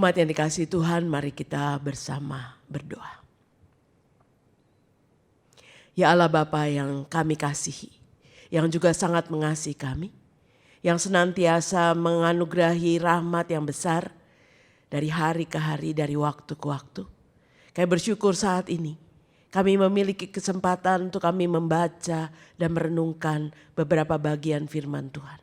Umat yang dikasihi Tuhan, mari kita bersama berdoa. Ya Allah Bapa yang kami kasihi, yang juga sangat mengasihi kami, yang senantiasa menganugerahi rahmat yang besar dari hari ke hari, dari waktu ke waktu. Kami bersyukur saat ini kami memiliki kesempatan untuk kami membaca dan merenungkan beberapa bagian firman Tuhan.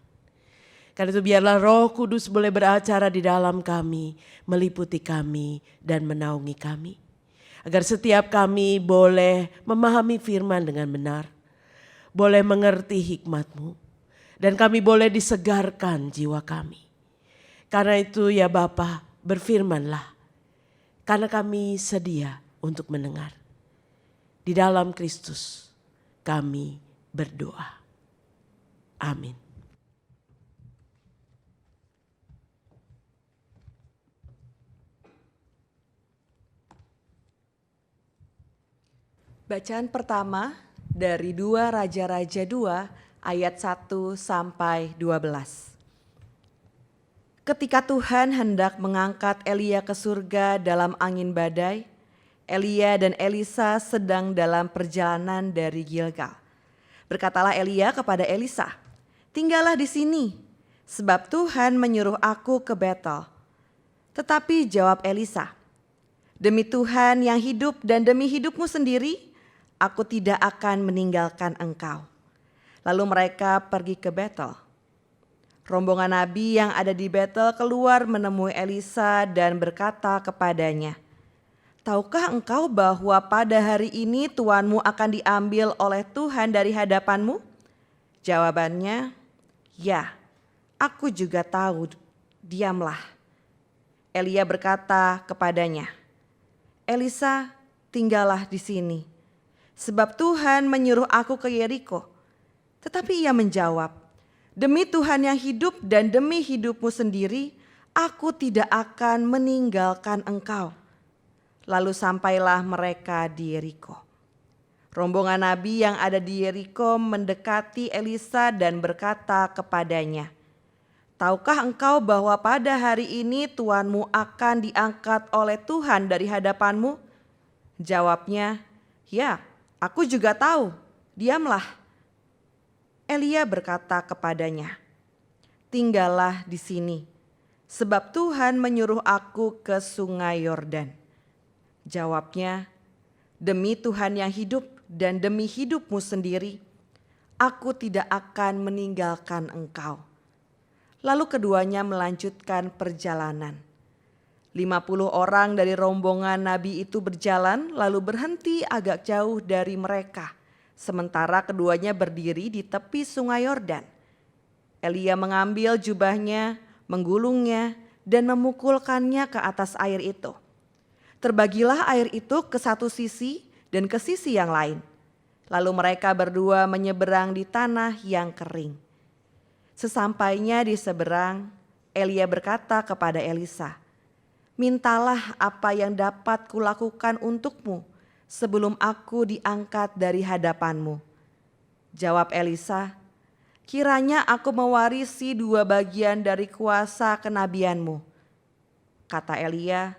Karena itu biarlah Roh Kudus boleh beracara di dalam kami, meliputi kami dan menaungi kami. Agar setiap kami boleh memahami firman dengan benar, boleh mengerti hikmat-Mu, dan kami boleh disegarkan jiwa kami. Karena itu ya Bapa, berfirmanlah, karena kami sedia untuk mendengar. Di dalam Kristus kami berdoa. Amin. Bacaan pertama dari 2 Raja-Raja 2 ayat 1 sampai 12. Ketika Tuhan hendak mengangkat Elia ke surga dalam angin badai, Elia dan Elisa sedang dalam perjalanan dari Gilgal. Berkatalah Elia kepada Elisa, "Tinggallah di sini, sebab Tuhan menyuruh aku ke Betel." Tetapi jawab Elisa, "Demi Tuhan yang hidup dan demi hidupmu sendiri, aku tidak akan meninggalkan engkau." Lalu mereka pergi ke Betel. Rombongan nabi yang ada di Betel keluar menemui Elisa dan berkata kepadanya, "Tahukah engkau bahwa pada hari ini tuanmu akan diambil oleh Tuhan dari hadapanmu?" Jawabannya, "Ya, aku juga tahu, diamlah." Elia berkata kepadanya, "Elisa, tinggallah di sini, sebab Tuhan menyuruh aku ke Yeriko." Tetapi ia menjawab, "Demi Tuhan yang hidup dan demi hidupmu sendiri, aku tidak akan meninggalkan engkau." Lalu sampailah mereka di Yeriko. Rombongan nabi yang ada di Yeriko mendekati Elisa dan berkata kepadanya, "Tahukah engkau bahwa pada hari ini tuanmu akan diangkat oleh Tuhan dari hadapanmu?" Jawabnya, "Ya, aku juga tahu, diamlah." Elia berkata kepadanya, "Tinggallah di sini, sebab Tuhan menyuruh aku ke sungai Yordan." Jawabnya, "Demi Tuhan yang hidup dan demi hidupmu sendiri, aku tidak akan meninggalkan engkau." Lalu keduanya melanjutkan perjalanan. 50 orang dari rombongan nabi itu berjalan lalu berhenti agak jauh dari mereka. Sementara keduanya berdiri di tepi sungai Yordan. Elia mengambil jubahnya, menggulungnya, dan memukulkannya ke atas air itu. Terbagilah air itu ke satu sisi dan ke sisi yang lain. Lalu mereka berdua menyeberang di tanah yang kering. Sesampainya di seberang, Elia berkata kepada Elisa, "Mintalah apa yang dapat kulakukan untukmu sebelum aku diangkat dari hadapanmu." Jawab Elisa, "Kiranya aku mewarisi 2 bagian dari kuasa kenabianmu." Kata Elia,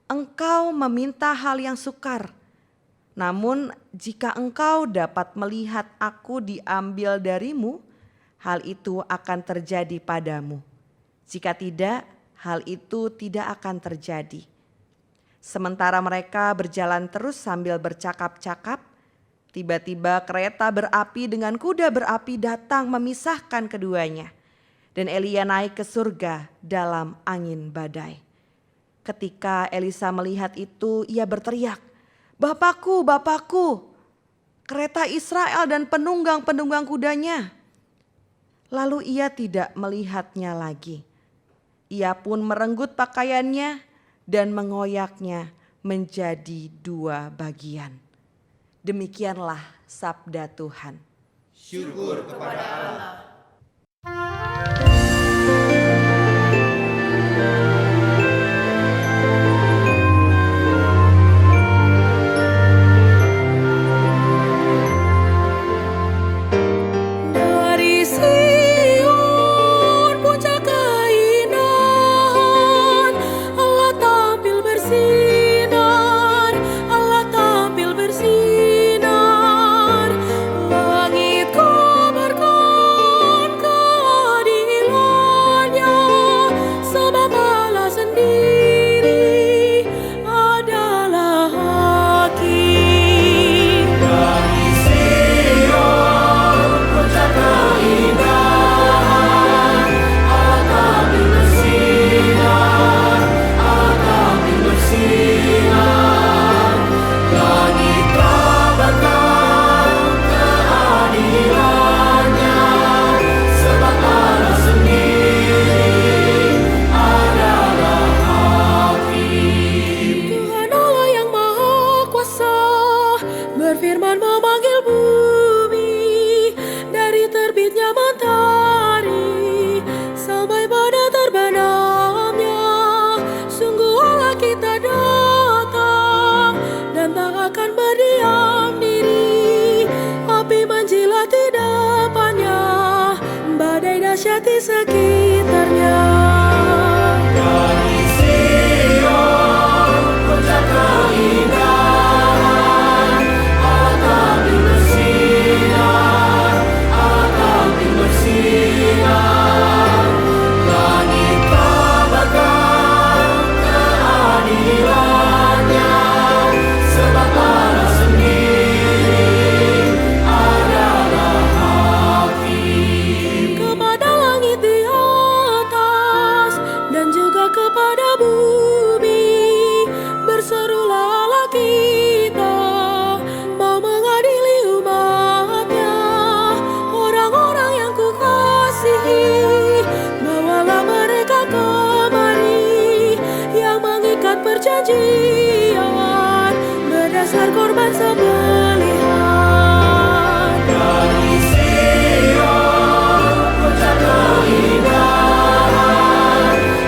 "Engkau meminta hal yang sukar. Namun jika engkau dapat melihat aku diambil darimu, hal itu akan terjadi padamu. Jika tidak, hal itu tidak akan terjadi." Sementara mereka berjalan terus sambil bercakap-cakap, tiba-tiba kereta berapi dengan kuda berapi datang memisahkan keduanya. Dan Elia naik ke surga dalam angin badai. Ketika Elisa melihat itu, ia berteriak, "Bapakku, Bapakku, kereta Israel dan penunggang-penunggang kudanya." Lalu ia tidak melihatnya lagi. Ia pun merenggut pakaiannya dan mengoyaknya menjadi 2 bagian. Demikianlah sabda Tuhan. Syukur kepada Allah. Dari Sion puncak keindahan, Allah cahaya mentari sampai pada terbenamnya. Sungguh Allah kita datang dan tak akan berdiam diri. Api menjilat di depannya, badai dahsyat di sekitarnya. Dari Sion, puncak keindahan, Allah tampil bersinar, Allah tampil bersinar. Langit kabarkan keadilannya, sebab Allah sendiri adalah hakim. Kepada langit di atas dan juga kepada bumi, berserulah Allah kita mau mengadili umatnya. Orang-orang yang kukasihi, bawalah mereka kemari, yang mengikat perjanjian berdasar korban sembelihan. Dari Sion, puncak keindahan,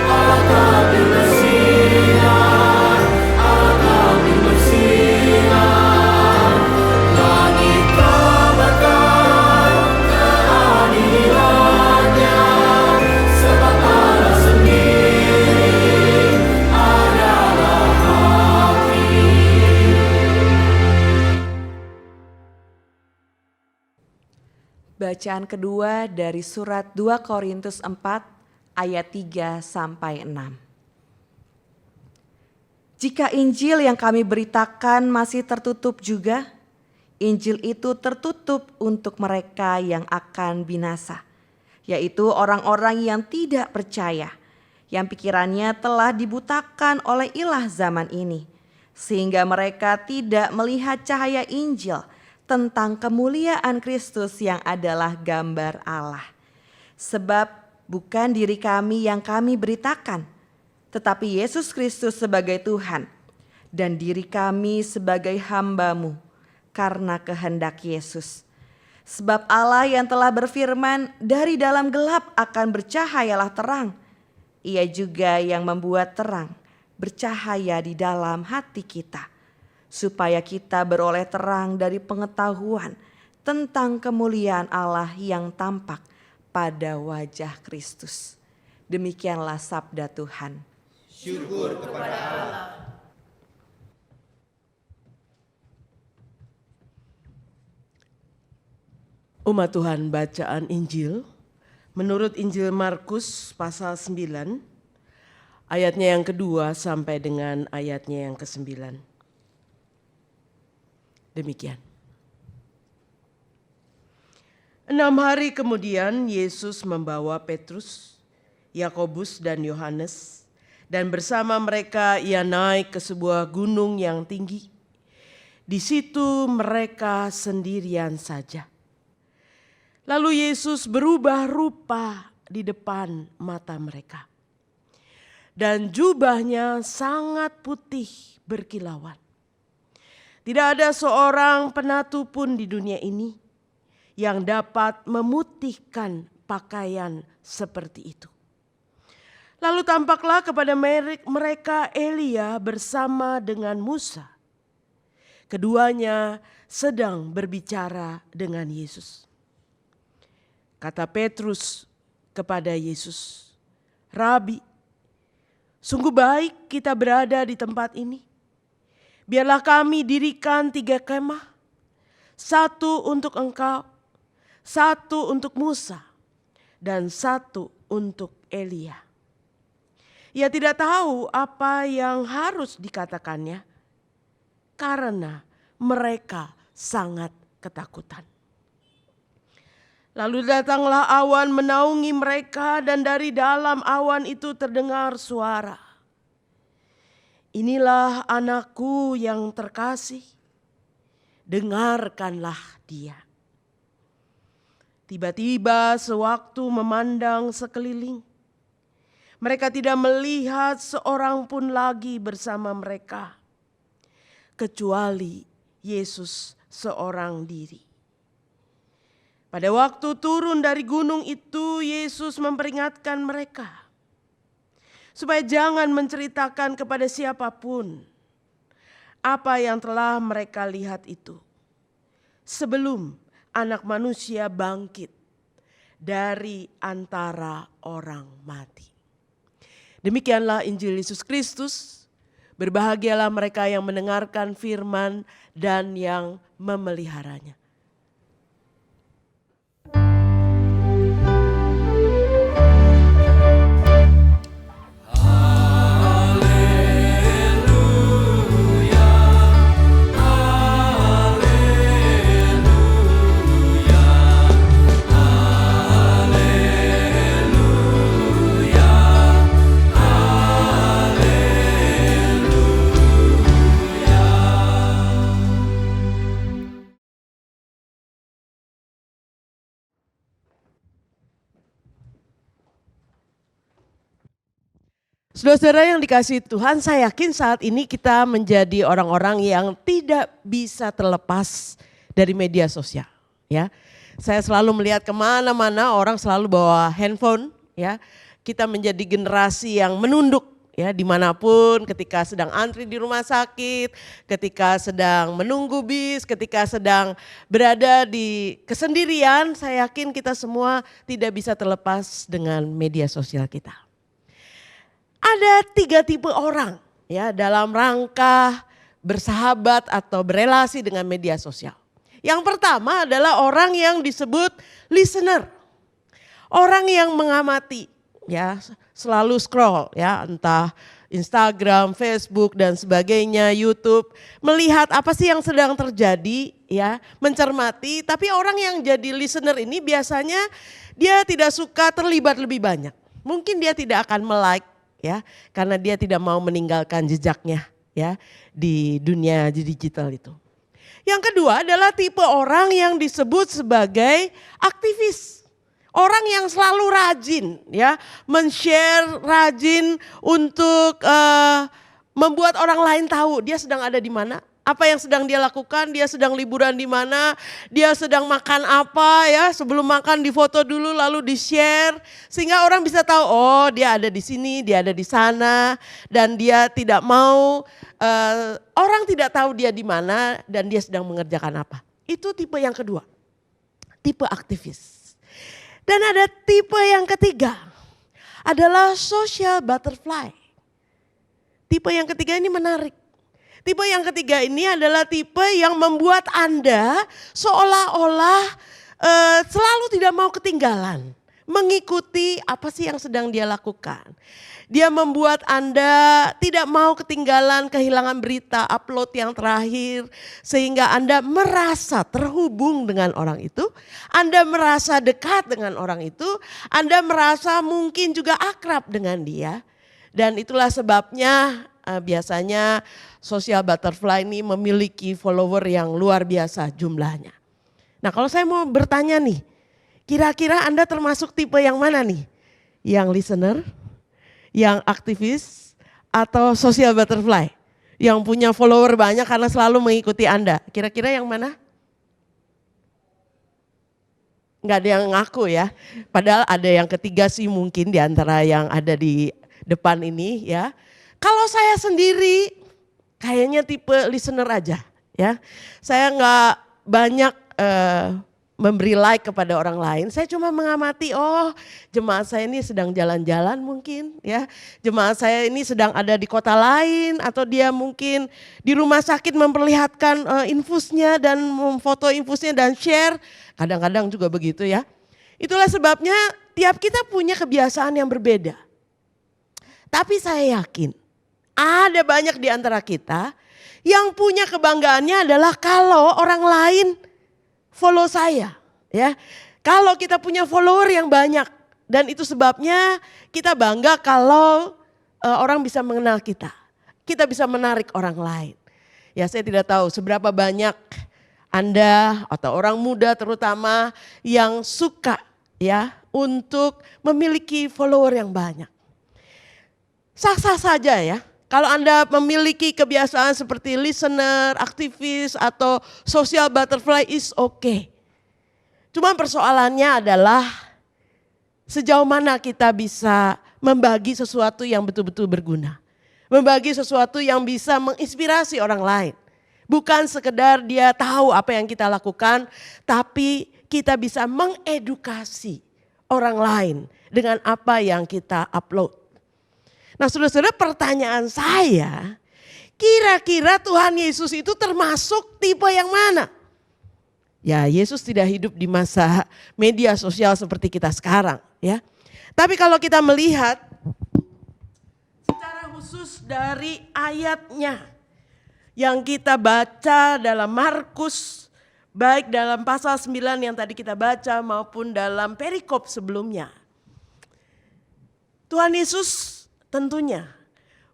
Allah tampil bersinar, Allah tampil bersinar. Langit kabarkan keadilannya, sebab Allah sendiri adalah hakim. Bacaan kedua dari surat 2 Korintus 4 ayat 3 sampai 6. Jika Injil yang kami beritakan masih tertutup juga, Injil itu tertutup untuk mereka yang akan binasa, yaitu orang-orang yang tidak percaya, yang pikirannya telah dibutakan oleh ilah zaman ini, sehingga mereka tidak melihat cahaya Injil tentang kemuliaan Kristus yang adalah gambar Allah. Sebab bukan diri kami yang kami beritakan, tetapi Yesus Kristus sebagai Tuhan, dan diri kami sebagai hamba-Mu karena kehendak Yesus. Sebab Allah yang telah berfirman, dari dalam gelap akan bercahayalah terang, Ia juga yang membuat terang bercahaya di dalam hati kita, supaya kita beroleh terang dari pengetahuan tentang kemuliaan Allah yang tampak pada wajah Kristus. Demikianlah sabda Tuhan. Syukur kepada Allah. Umat Tuhan, bacaan Injil menurut Injil Markus pasal 9 ayatnya yang kedua sampai dengan ayatnya yang ke-9. Demikian. 6 hari kemudian Yesus membawa Petrus, Yakobus dan Yohanes, dan bersama mereka Ia naik ke sebuah gunung yang tinggi. Di situ mereka sendirian saja. Lalu Yesus berubah rupa di depan mata mereka. Dan jubahnya sangat putih berkilauan. Tidak ada seorang penatu pun di dunia ini yang dapat memutihkan pakaian seperti itu. Lalu tampaklah kepada mereka Elia bersama dengan Musa. Keduanya sedang berbicara dengan Yesus. Kata Petrus kepada Yesus, "Rabi, sungguh baik kita berada di tempat ini. Biarlah kami dirikan 3 kemah, 1 untuk engkau, 1 untuk Musa, dan 1 untuk Elia." Ia tidak tahu apa yang harus dikatakannya, karena mereka sangat ketakutan. Lalu datanglah awan menaungi mereka, dan dari dalam awan itu terdengar suara, "Inilah anakku yang terkasih, dengarkanlah dia." Tiba-tiba sewaktu memandang sekeliling, mereka tidak melihat seorang pun lagi bersama mereka, kecuali Yesus seorang diri. Pada waktu turun dari gunung itu, Yesus memperingatkan mereka supaya jangan menceritakan kepada siapapun apa yang telah mereka lihat itu sebelum Anak Manusia bangkit dari antara orang mati. Demikianlah Injil Yesus Kristus. Berbahagialah mereka yang mendengarkan firman dan yang memeliharanya. Saudara-saudara yang dikasihi Tuhan, saya yakin saat ini kita menjadi orang-orang yang tidak bisa terlepas dari media sosial. Ya, saya selalu melihat kemana-mana orang selalu bawa handphone. Ya, kita menjadi generasi yang menunduk. Ya, dimanapun, ketika sedang antri di rumah sakit, ketika sedang menunggu bis, ketika sedang berada di kesendirian, saya yakin kita semua tidak bisa terlepas dengan media sosial kita. Ada 3 tipe orang ya dalam rangka bersahabat atau berelasi dengan media sosial. Yang pertama adalah orang yang disebut listener. Orang yang mengamati ya, selalu scroll ya, entah Instagram, Facebook dan sebagainya, YouTube, melihat apa sih yang sedang terjadi ya, mencermati. Tapi orang yang jadi listener ini biasanya dia tidak suka terlibat lebih banyak. Mungkin dia tidak akan melike ya, karena dia tidak mau meninggalkan jejaknya ya di dunia digital itu. Yang kedua adalah tipe orang yang disebut sebagai aktivis. Orang yang selalu rajin ya, men-share, rajin untuk membuat orang lain tahu dia sedang ada di mana, apa yang sedang dia lakukan, dia sedang liburan di mana, dia sedang makan apa ya, sebelum makan difoto dulu lalu di-share sehingga orang bisa tahu oh dia ada di sini, dia ada di sana dan dia tidak mau orang tidak tahu dia di mana dan dia sedang mengerjakan apa. Itu tipe yang kedua, tipe aktivis. Dan ada tipe yang ketiga adalah social butterfly. Tipe yang ketiga ini menarik. Tipe yang ketiga ini adalah tipe yang membuat Anda seolah-olah selalu tidak mau ketinggalan. Mengikuti apa sih yang sedang dia lakukan. Dia membuat Anda tidak mau ketinggalan, kehilangan berita, upload yang terakhir. Sehingga Anda merasa terhubung dengan orang itu. Anda merasa dekat dengan orang itu. Anda merasa mungkin juga akrab dengan dia. Dan itulah sebabnya biasanya social butterfly ini memiliki follower yang luar biasa jumlahnya. Nah kalau saya mau bertanya nih, kira-kira Anda termasuk tipe yang mana nih? Yang listener, yang aktivis, atau social butterfly? Yang punya follower banyak karena selalu mengikuti Anda. Kira-kira yang mana? Nggak ada yang ngaku ya. Padahal ada yang ketiga sih mungkin di antara yang ada di depan ini ya. Kalau saya sendiri kayaknya tipe listener aja ya. Saya nggak banyak memberi like kepada orang lain. Saya cuma mengamati, oh jemaat saya ini sedang jalan-jalan mungkin ya. Jemaat saya ini sedang ada di kota lain atau dia mungkin di rumah sakit memperlihatkan infusnya dan memfoto infusnya dan share. Kadang-kadang juga begitu ya. Itulah sebabnya tiap kita punya kebiasaan yang berbeda. Tapi saya yakin ada banyak di antara kita yang punya kebanggaannya adalah kalau orang lain follow saya, ya. Kalau kita punya follower yang banyak dan itu sebabnya kita bangga kalau orang bisa mengenal kita. Kita bisa menarik orang lain. Ya, saya tidak tahu seberapa banyak Anda atau orang muda terutama yang suka ya untuk memiliki follower yang banyak. Sah-sah saja ya. Kalau Anda memiliki kebiasaan seperti listener, aktivis, atau social butterfly is okay. Cuma persoalannya adalah sejauh mana kita bisa membagi sesuatu yang betul-betul berguna. Membagi sesuatu yang bisa menginspirasi orang lain. Bukan sekedar dia tahu apa yang kita lakukan, tapi kita bisa mengedukasi orang lain dengan apa yang kita upload. Nah saudara-saudara, pertanyaan saya, kira-kira Tuhan Yesus itu termasuk tipe yang mana? Ya, Yesus tidak hidup di masa media sosial seperti kita sekarang, ya. Tapi kalau kita melihat secara khusus dari ayatnya yang kita baca dalam Markus, baik dalam pasal 9 yang tadi kita baca maupun dalam perikop sebelumnya. Tuhan Yesus tentunya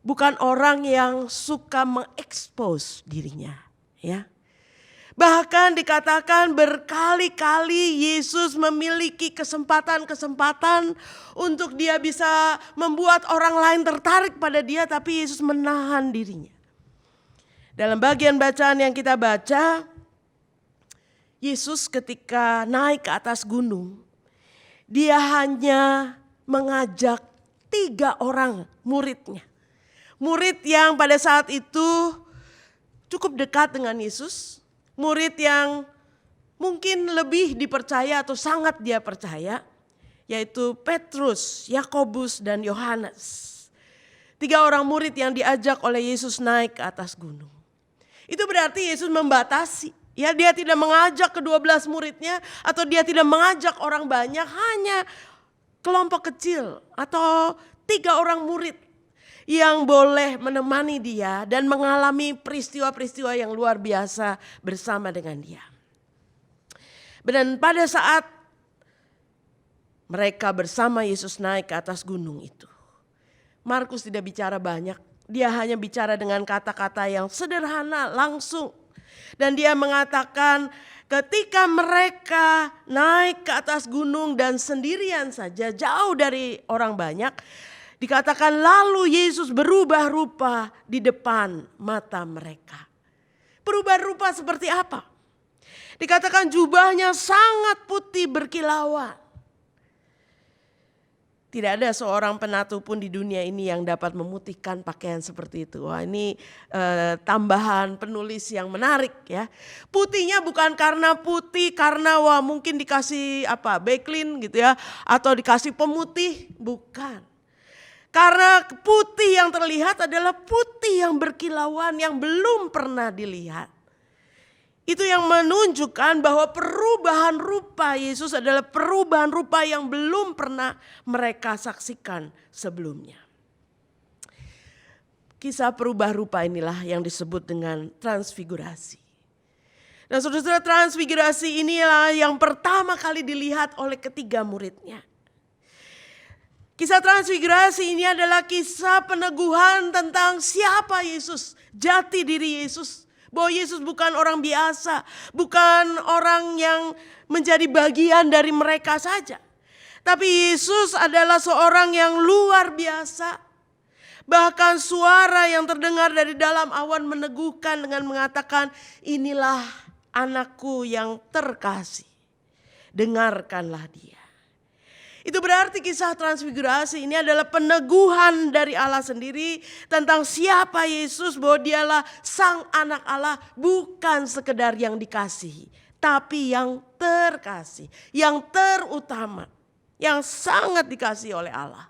bukan orang yang suka mengekspos dirinya, ya. Bahkan dikatakan berkali-kali Yesus memiliki kesempatan-kesempatan untuk dia bisa membuat orang lain tertarik pada dia, tapi Yesus menahan dirinya. Dalam bagian bacaan yang kita baca, Yesus ketika naik ke atas gunung, dia hanya mengajak 3 orang muridnya. Murid yang pada saat itu cukup dekat dengan Yesus. Murid yang mungkin lebih dipercaya atau sangat dia percaya, yaitu Petrus, Yakobus, dan Yohanes. 3 orang murid yang diajak oleh Yesus naik ke atas gunung. Itu berarti Yesus membatasi. Ya, dia tidak mengajak ke-12 muridnya atau dia tidak mengajak orang banyak, hanya kelompok kecil atau 3 orang murid yang boleh menemani dia dan mengalami peristiwa-peristiwa yang luar biasa bersama dengan dia. Dan pada saat mereka bersama Yesus naik ke atas gunung itu, Markus tidak bicara banyak, dia hanya bicara dengan kata-kata yang sederhana langsung. Dan dia mengatakan ketika mereka naik ke atas gunung dan sendirian saja jauh dari orang banyak, dikatakan lalu Yesus berubah rupa di depan mata mereka. Berubah rupa seperti apa? Dikatakan jubahnya sangat putih berkilauan. Tidak ada seorang penatu pun di dunia ini yang dapat memutihkan pakaian seperti itu. Wah, ini tambahan penulis yang menarik ya. Putihnya bukan karena putih karena wah mungkin dikasih bakelin gitu ya, atau dikasih pemutih, bukan. Karena putih yang terlihat adalah putih yang berkilauan yang belum pernah dilihat. Itu yang menunjukkan bahwa perubahan rupa Yesus adalah perubahan rupa yang belum pernah mereka saksikan sebelumnya. Kisah perubahan rupa inilah yang disebut dengan transfigurasi. Dan saudara-saudara, transfigurasi inilah yang pertama kali dilihat oleh 3 muridnya. Kisah transfigurasi ini adalah kisah peneguhan tentang siapa Yesus, jati diri Yesus. Bahwa Yesus bukan orang biasa, bukan orang yang menjadi bagian dari mereka saja. Tapi Yesus adalah seorang yang luar biasa. Bahkan suara yang terdengar dari dalam awan meneguhkan dengan mengatakan, inilah anakku yang terkasih, dengarkanlah dia. Itu berarti kisah transfigurasi ini adalah peneguhan dari Allah sendiri tentang siapa Yesus, bahwa dialah sang anak Allah, bukan sekedar yang dikasihi, tapi yang terkasih, yang terutama, yang sangat dikasihi oleh Allah.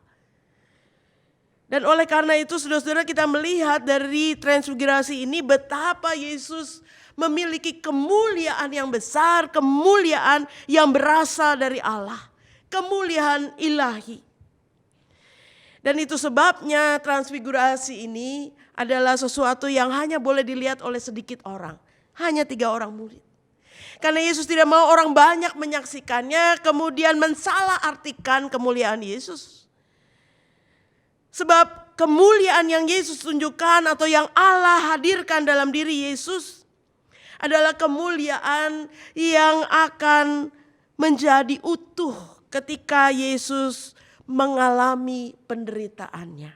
Dan oleh karena itu saudara-saudara, kita melihat dari transfigurasi ini betapa Yesus memiliki kemuliaan yang besar, kemuliaan yang berasal dari Allah. Kemuliaan ilahi. Dan itu sebabnya transfigurasi ini adalah sesuatu yang hanya boleh dilihat oleh sedikit orang. Hanya 3 orang murid. Karena Yesus tidak mau orang banyak menyaksikannya kemudian mensalah artikan kemuliaan Yesus. Sebab kemuliaan yang Yesus tunjukkan atau yang Allah hadirkan dalam diri Yesus adalah kemuliaan yang akan menjadi utuh ketika Yesus mengalami penderitaannya.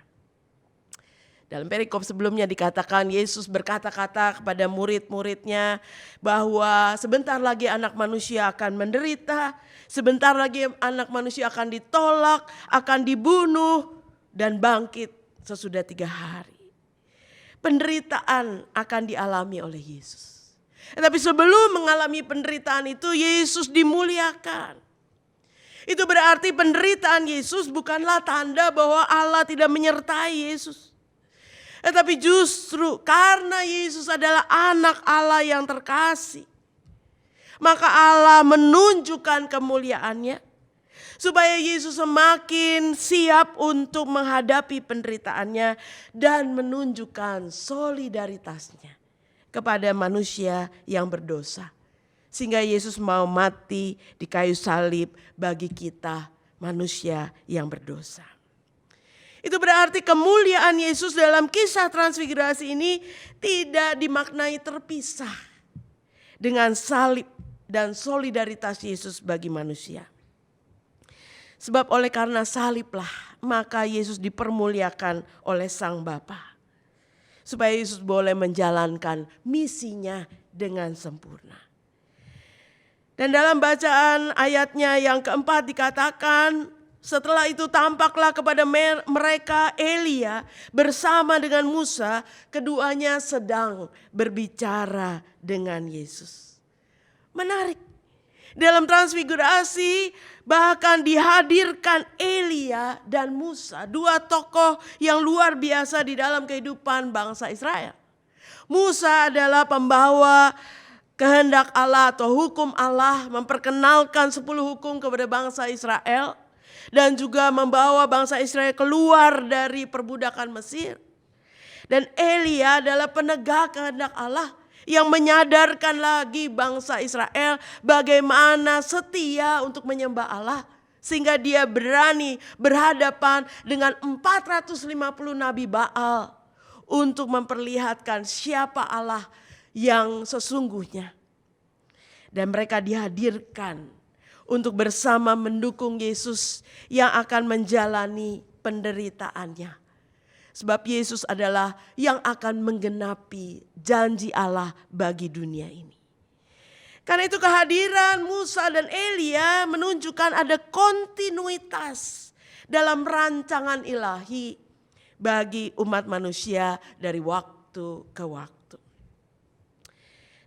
Dalam perikop sebelumnya dikatakan Yesus berkata-kata kepada murid-muridnya bahwa sebentar lagi anak manusia akan menderita, sebentar lagi anak manusia akan ditolak, akan dibunuh dan bangkit sesudah 3 hari. Penderitaan akan dialami oleh Yesus. Tapi sebelum mengalami penderitaan itu Yesus dimuliakan. Itu berarti penderitaan Yesus bukanlah tanda bahwa Allah tidak menyertai Yesus. Tetapi justru karena Yesus adalah anak Allah yang terkasih, maka Allah menunjukkan kemuliaannya supaya Yesus semakin siap untuk menghadapi penderitaannya dan menunjukkan solidaritasnya kepada manusia yang berdosa. Sehingga Yesus mau mati di kayu salib bagi kita manusia yang berdosa. Itu berarti kemuliaan Yesus dalam kisah transfigurasi ini tidak dimaknai terpisah dengan salib dan solidaritas Yesus bagi manusia. Sebab oleh karena saliblah maka Yesus dipermuliakan oleh Sang Bapa. Supaya Yesus boleh menjalankan misinya dengan sempurna. Dan dalam bacaan ayatnya yang keempat dikatakan, setelah itu tampaklah kepada mereka Elia bersama dengan Musa, keduanya sedang berbicara dengan Yesus. Menarik. Dalam transfigurasi bahkan dihadirkan Elia dan Musa, 2 tokoh yang luar biasa di dalam kehidupan bangsa Israel. Musa adalah pembawa kehendak Allah atau hukum Allah, memperkenalkan 10 hukum kepada bangsa Israel. Dan juga membawa bangsa Israel keluar dari perbudakan Mesir. Dan Elia adalah penegak kehendak Allah yang menyadarkan lagi bangsa Israel bagaimana setia untuk menyembah Allah. Sehingga dia berani berhadapan dengan 450 nabi Baal untuk memperlihatkan siapa Allah yang sesungguhnya. Dan mereka dihadirkan untuk bersama mendukung Yesus yang akan menjalani penderitaannya. Sebab Yesus adalah yang akan menggenapi janji Allah bagi dunia ini. Karena itu kehadiran Musa dan Elia menunjukkan ada kontinuitas dalam rancangan ilahi bagi umat manusia dari waktu ke waktu.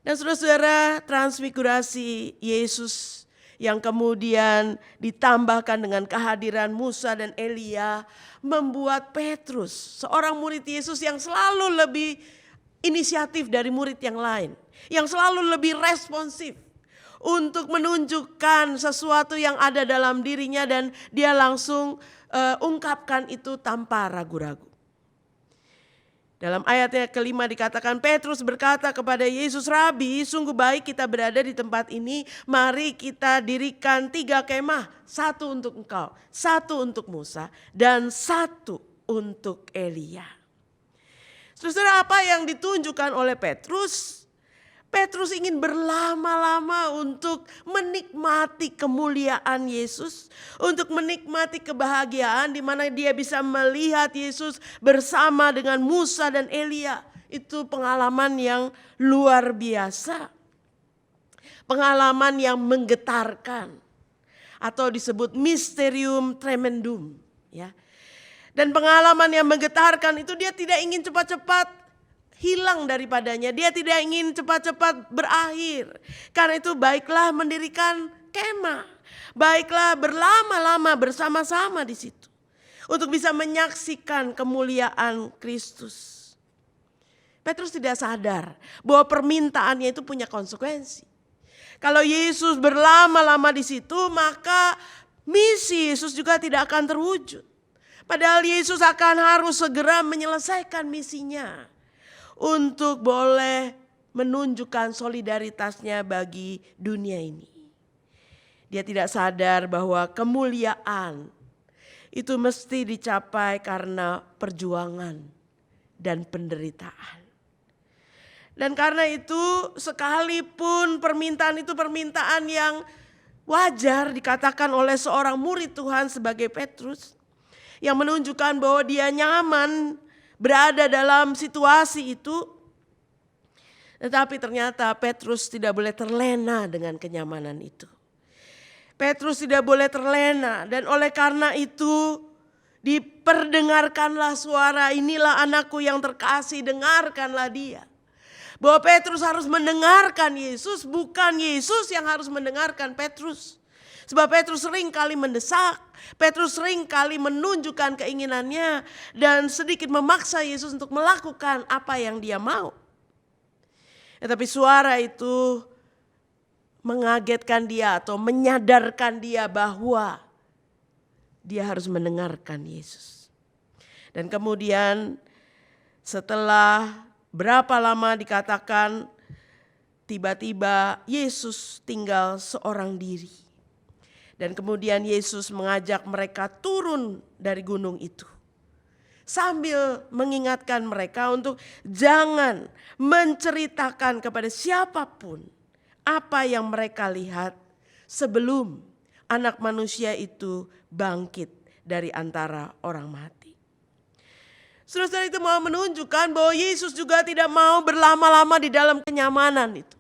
Dan saudara-saudara, transfigurasi Yesus yang kemudian ditambahkan dengan kehadiran Musa dan Elia membuat Petrus, seorang murid Yesus yang selalu lebih inisiatif dari murid yang lain, yang selalu lebih responsif untuk menunjukkan sesuatu yang ada dalam dirinya dan dia langsung ungkapkan itu tanpa ragu-ragu. Dalam ayatnya kelima dikatakan Petrus berkata kepada Yesus, Rabi, sungguh baik kita berada di tempat ini. Mari kita dirikan 3 kemah. 1 untuk engkau, 1 untuk Musa, dan 1 untuk Elia. Saudara, apa yang ditunjukkan oleh Petrus? Petrus ingin berlama-lama untuk menikmati kemuliaan Yesus, untuk menikmati kebahagiaan di mana dia bisa melihat Yesus bersama dengan Musa dan Elia. Itu pengalaman yang luar biasa. Pengalaman yang menggetarkan atau disebut mysterium tremendum, ya. Dan pengalaman yang menggetarkan itu dia tidak ingin cepat-cepat hilang daripadanya. Dia tidak ingin cepat-cepat berakhir. Karena itu baiklah mendirikan kemah. Baiklah berlama-lama bersama-sama di situ. Untuk bisa menyaksikan kemuliaan Kristus. Petrus tidak sadar bahwa permintaannya itu punya konsekuensi. Kalau Yesus berlama-lama di situ, maka misi Yesus juga tidak akan terwujud. Padahal Yesus akan harus segera menyelesaikan misinya. Untuk boleh menunjukkan solidaritasnya bagi dunia ini. Dia tidak sadar bahwa kemuliaan itu mesti dicapai karena perjuangan dan penderitaan. Dan karena itu sekalipun permintaan itu permintaan yang wajar dikatakan oleh seorang murid Tuhan sebagai Petrus. Yang menunjukkan bahwa dia nyaman berada dalam situasi itu. Tetapi ternyata Petrus tidak boleh terlena dengan kenyamanan itu. Petrus tidak boleh terlena, dan oleh karena itu diperdengarkanlah suara, inilah anakku yang terkasih, dengarkanlah dia. Bahwa Petrus harus mendengarkan Yesus, bukan Yesus yang harus mendengarkan Petrus. Sebab Petrus sering kali mendesak, Petrus sering kali menunjukkan keinginannya dan sedikit memaksa Yesus untuk melakukan apa yang dia mau. Tetapi suara itu mengagetkan dia atau menyadarkan dia bahwa dia harus mendengarkan Yesus. Dan kemudian setelah berapa lama dikatakan tiba-tiba Yesus tinggal seorang diri. Dan kemudian Yesus mengajak mereka turun dari gunung itu. Sambil mengingatkan mereka untuk jangan menceritakan kepada siapapun apa yang mereka lihat sebelum Anak Manusia itu bangkit dari antara orang mati. Saudara-saudara, itu mau menunjukkan bahwa Yesus juga tidak mau berlama-lama di dalam kenyamanan itu.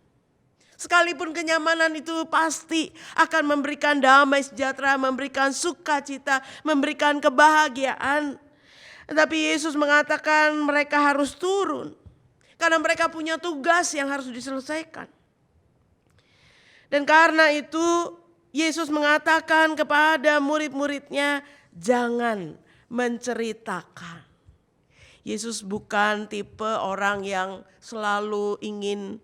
Sekalipun kenyamanan itu pasti akan memberikan damai sejahtera, memberikan sukacita, memberikan kebahagiaan. Tetapi Yesus mengatakan mereka harus turun. Karena mereka punya tugas yang harus diselesaikan. Dan karena itu Yesus mengatakan kepada murid-muridnya, jangan menceritakan. Yesus bukan tipe orang yang selalu ingin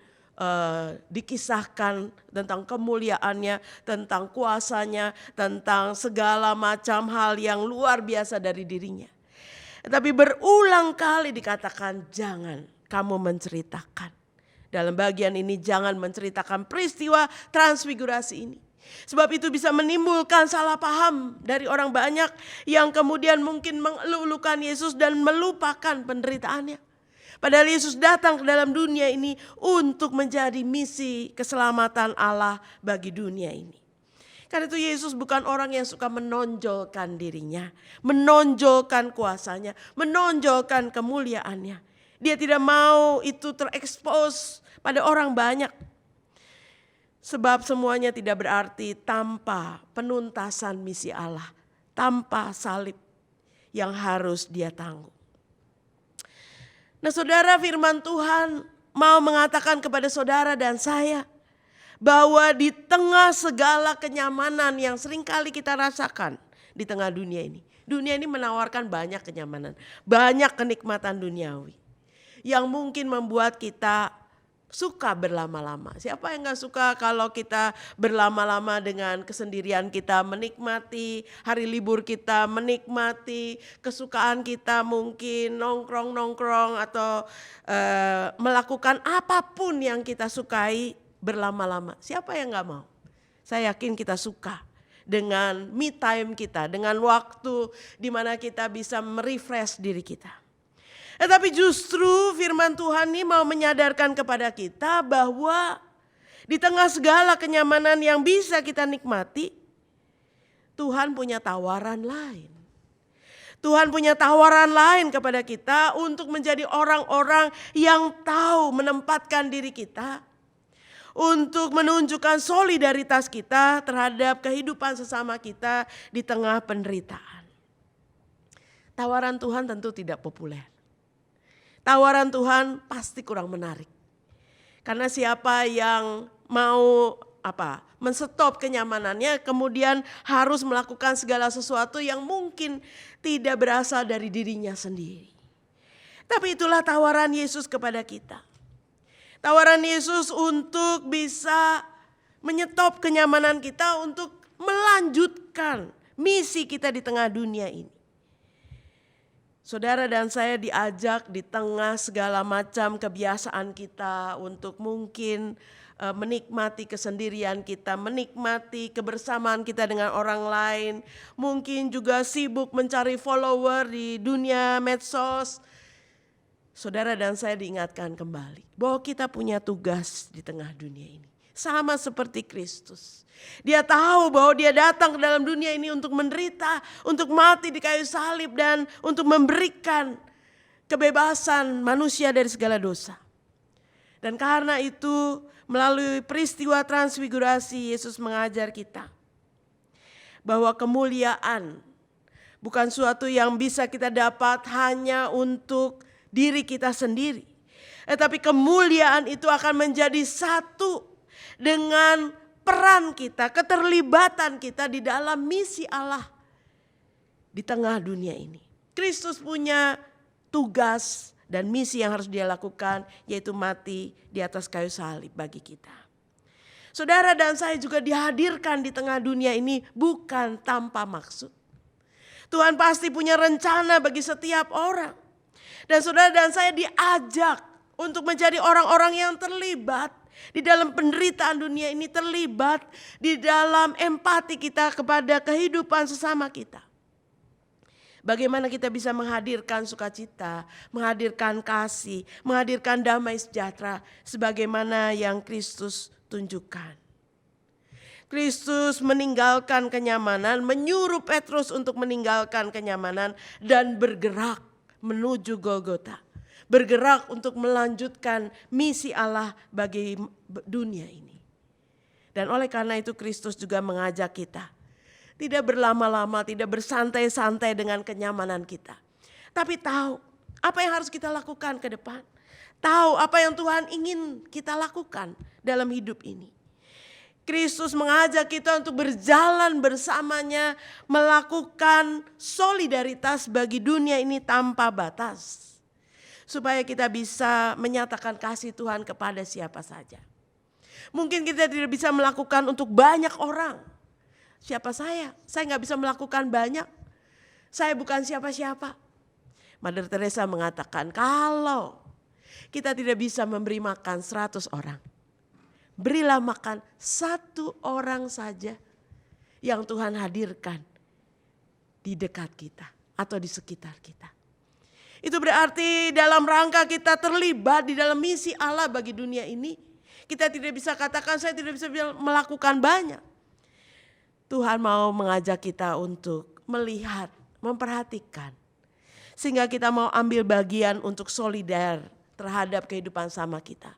dikisahkan tentang kemuliaannya, tentang kuasanya, tentang segala macam hal yang luar biasa dari dirinya. Tapi berulang kali dikatakan jangan kamu menceritakan. Dalam bagian ini jangan menceritakan peristiwa transfigurasi ini. Sebab itu bisa menimbulkan salah paham dari orang banyak yang kemudian mungkin mengeluh-elukan Yesus dan melupakan penderitaannya. Padahal Yesus datang ke dalam dunia ini untuk menjadi misi keselamatan Allah bagi dunia ini. Karena itu Yesus bukan orang yang suka menonjolkan dirinya, menonjolkan kuasanya, menonjolkan kemuliaannya. Dia tidak mau itu terekspos pada orang banyak. Sebab semuanya tidak berarti tanpa penuntasan misi Allah, tanpa salib yang harus dia tanggung. Nah saudara, firman Tuhan mau mengatakan kepada saudara dan saya bahwa di tengah segala kenyamanan yang seringkali kita rasakan di tengah dunia ini. Dunia ini menawarkan banyak kenyamanan, banyak kenikmatan duniawi yang mungkin membuat kita suka berlama-lama. Siapa yang gak suka kalau kita berlama-lama dengan kesendirian kita, menikmati hari libur kita, menikmati kesukaan kita, mungkin nongkrong-nongkrong atau melakukan apapun yang kita sukai berlama-lama. Siapa yang gak mau? Saya yakin kita suka dengan me time kita, dengan waktu di mana kita bisa merefresh diri kita. Tetapi justru firman Tuhan ini mau menyadarkan kepada kita bahwa di tengah segala kenyamanan yang bisa kita nikmati, Tuhan punya tawaran lain. Tuhan punya tawaran lain kepada kita untuk menjadi orang-orang yang tahu menempatkan diri kita, untuk menunjukkan solidaritas kita terhadap kehidupan sesama kita di tengah penderitaan. Tawaran Tuhan tentu tidak populer. Tawaran Tuhan pasti kurang menarik. Karena siapa yang mau menstop kenyamanannya kemudian harus melakukan segala sesuatu yang mungkin tidak berasal dari dirinya sendiri. Tapi itulah tawaran Yesus kepada kita. Tawaran Yesus untuk bisa menyetop kenyamanan kita untuk melanjutkan misi kita di tengah dunia ini. Saudara dan saya diajak di tengah segala macam kebiasaan kita untuk mungkin menikmati kesendirian kita, menikmati kebersamaan kita dengan orang lain. Mungkin juga sibuk mencari follower di dunia medsos. Saudara dan saya diingatkan kembali bahwa kita punya tugas di tengah dunia ini. Sama seperti Kristus. Dia tahu bahwa dia datang ke dalam dunia ini untuk menderita, untuk mati di kayu salib dan untuk memberikan kebebasan manusia dari segala dosa. Dan karena itu melalui peristiwa transfigurasi Yesus mengajar kita bahwa kemuliaan bukan suatu yang bisa kita dapat hanya untuk diri kita sendiri. Tetapi kemuliaan itu akan menjadi satu dengan peran kita, keterlibatan kita di dalam misi Allah di tengah dunia ini. Kristus punya tugas dan misi yang harus dia lakukan, yaitu mati di atas kayu salib bagi kita. Saudara dan saya juga dihadirkan di tengah dunia ini bukan tanpa maksud. Tuhan pasti punya rencana bagi setiap orang. Dan saudara dan saya diajak untuk menjadi orang-orang yang terlibat di dalam penderitaan dunia ini, terlibat di dalam empati kita kepada kehidupan sesama kita. Bagaimana kita bisa menghadirkan sukacita, menghadirkan kasih, menghadirkan damai sejahtera sebagaimana yang Kristus tunjukkan. Kristus meninggalkan kenyamanan, menyuruh Petrus untuk meninggalkan kenyamanan dan bergerak menuju Golgota. Bergerak untuk melanjutkan misi Allah bagi dunia ini. Dan oleh karena itu Kristus juga mengajak kita tidak berlama-lama, tidak bersantai-santai dengan kenyamanan kita. Tapi tahu apa yang harus kita lakukan ke depan. Tahu apa yang Tuhan ingin kita lakukan dalam hidup ini. Kristus mengajak kita untuk berjalan bersamanya, melakukan solidaritas bagi dunia ini tanpa batas. Supaya kita bisa menyatakan kasih Tuhan kepada siapa saja. Mungkin kita tidak bisa melakukan untuk banyak orang. Siapa saya? Saya nggak bisa melakukan banyak. Saya bukan siapa-siapa. Mother Teresa mengatakan kalau kita tidak bisa memberi makan 100 orang. Berilah makan 1 orang saja yang Tuhan hadirkan di dekat kita atau di sekitar kita. Itu berarti dalam rangka kita terlibat di dalam misi Allah bagi dunia ini. Kita tidak bisa katakan saya tidak bisa melakukan banyak. Tuhan mau mengajak kita untuk melihat, memperhatikan. Sehingga kita mau ambil bagian untuk solidar terhadap kehidupan sama kita.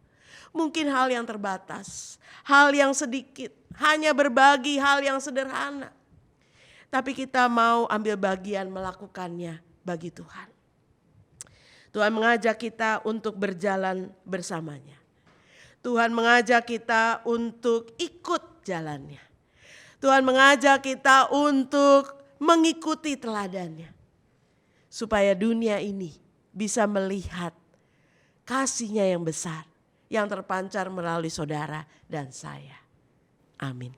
Mungkin hal yang terbatas, hal yang sedikit, hanya berbagi hal yang sederhana. Tapi kita mau ambil bagian melakukannya bagi Tuhan. Tuhan mengajak kita untuk berjalan bersamanya. Tuhan mengajak kita untuk ikut jalannya. Tuhan mengajak kita untuk mengikuti teladannya. Supaya dunia ini bisa melihat kasih-Nya yang besar. Yang terpancar melalui saudara dan saya. Amin.